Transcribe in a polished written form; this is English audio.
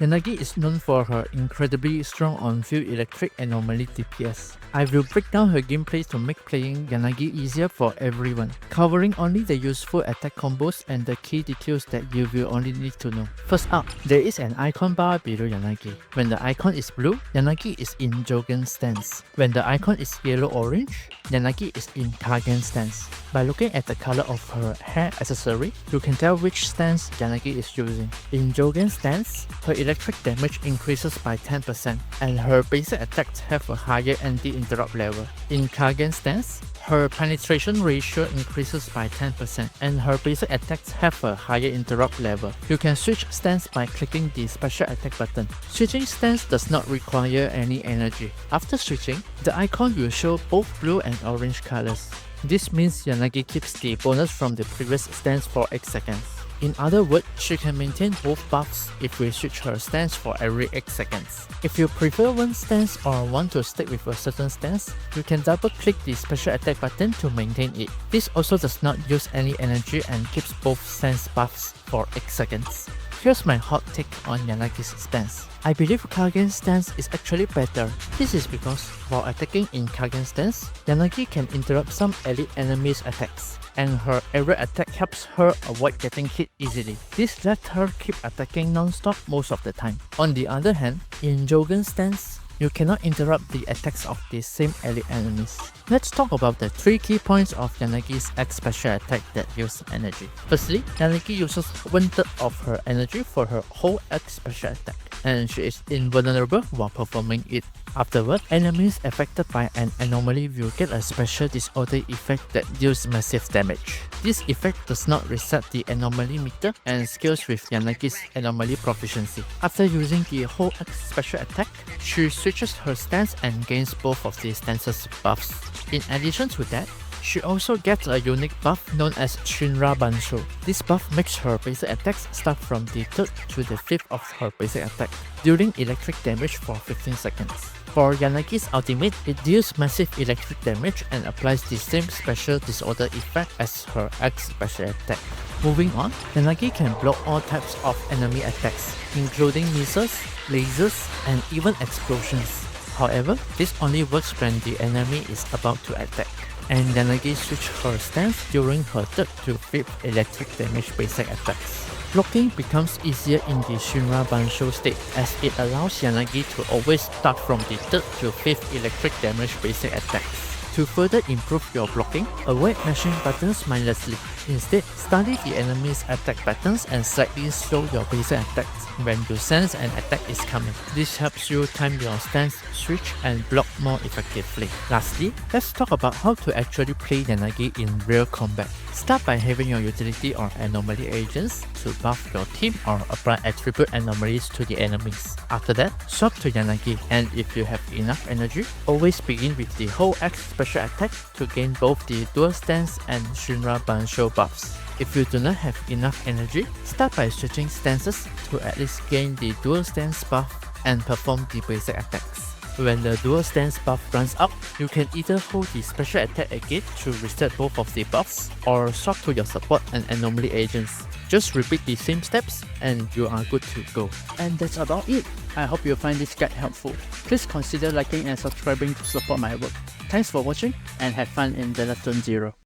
Yanagi is known for her incredibly strong on-field electric and anomaly DPS. I will break down her gameplay to make playing Yanagi easier for everyone, covering only the useful attack combos and the key details that you will only need to know. First up, there is an icon bar below Yanagi. When the icon is blue, Yanagi is in Jogen stance. When the icon is yellow-orange, Yanagi is in Kagen stance. By looking at the color of her hair accessory, you can tell which stance Yanagi is using. In Jogen stance, her electric damage increases by 10% and her basic attacks have a higher anti-interrupt level. In Kagen stance, her penetration ratio increases by 10% and her basic attacks have a higher interrupt level. You can switch stance by clicking the special attack button. Switching stance does not require any energy. After switching, the icon will show both blue and orange colors. This means Yanagi keeps the bonus from the previous stance for 8 seconds. In other words, she can maintain both buffs if we switch her stance for every 8 seconds. If you prefer one stance or want to stick with a certain stance, you can double click the special attack button to maintain it. This also does not use any energy and keeps both stance buffs for 8 seconds. Here's my hot take on Yanagi's stance. I believe Kagen's stance is actually better. This is because while attacking in Kagen's stance, Yanagi can interrupt some elite enemies' attacks, and her aerial attack helps her avoid getting hit easily. This lets her keep attacking non-stop most of the time. On the other hand, in Jogen's stance, you cannot interrupt the attacks of the same elite enemies. Let's talk about the 3 key points of Yanagi's X special attack that use energy. Firstly, Yanagi uses 1/3 of her energy for her whole X special attack, and she is invulnerable while performing it. Afterward, enemies affected by an anomaly will get a special disorder effect that deals massive damage. This effect does not reset the anomaly meter and scales with Yanagi's anomaly proficiency. After using the whole X special attack, she switches her stance and gains both of the stances buffs. In addition to that, she also gets a unique buff known as Shinra Bansho. This buff makes her basic attacks start from the 3rd to the 5th of her basic attack, dealing electric damage for 15 seconds. For Yanagi's ultimate, it deals massive electric damage and applies the same special disorder effect as her X special attack. Moving on, Yanagi can block all types of enemy attacks, including missiles, lasers, and even explosions. However, this only works when the enemy is about to attack, and Yanagi switches her stance during her 3rd to 5th electric damage basic attacks. Blocking becomes easier in the Shinra Bansho state as it allows Yanagi to always start from the 3rd to 5th electric damage basic attacks. To further improve your blocking, avoid mashing buttons mindlessly. Instead, study the enemy's attack patterns and slightly slow your basic attacks when you sense an attack is coming. This helps you time your stance, switch, and block more effectively. Lastly, let's talk about how to actually play Yanagi in real combat. Start by having your utility or anomaly agents to buff your team or apply attribute anomalies to the enemies. After that, swap to Yanagi, and if you have enough energy, always begin with the whole X special attack to gain both the dual stance and Shinra Bansho buffs. If you do not have enough energy, start by switching stances to at least gain the dual stance buff and perform the basic attacks. When the dual stance buff runs out, you can either hold the special attack again to reset both of the buffs, or swap to your support and anomaly agents. Just repeat the same steps and you are good to go. And that's about it. I hope you find this guide helpful. Please consider liking and subscribing to support my work. Thanks for watching and have fun in Zenless Zone Zero.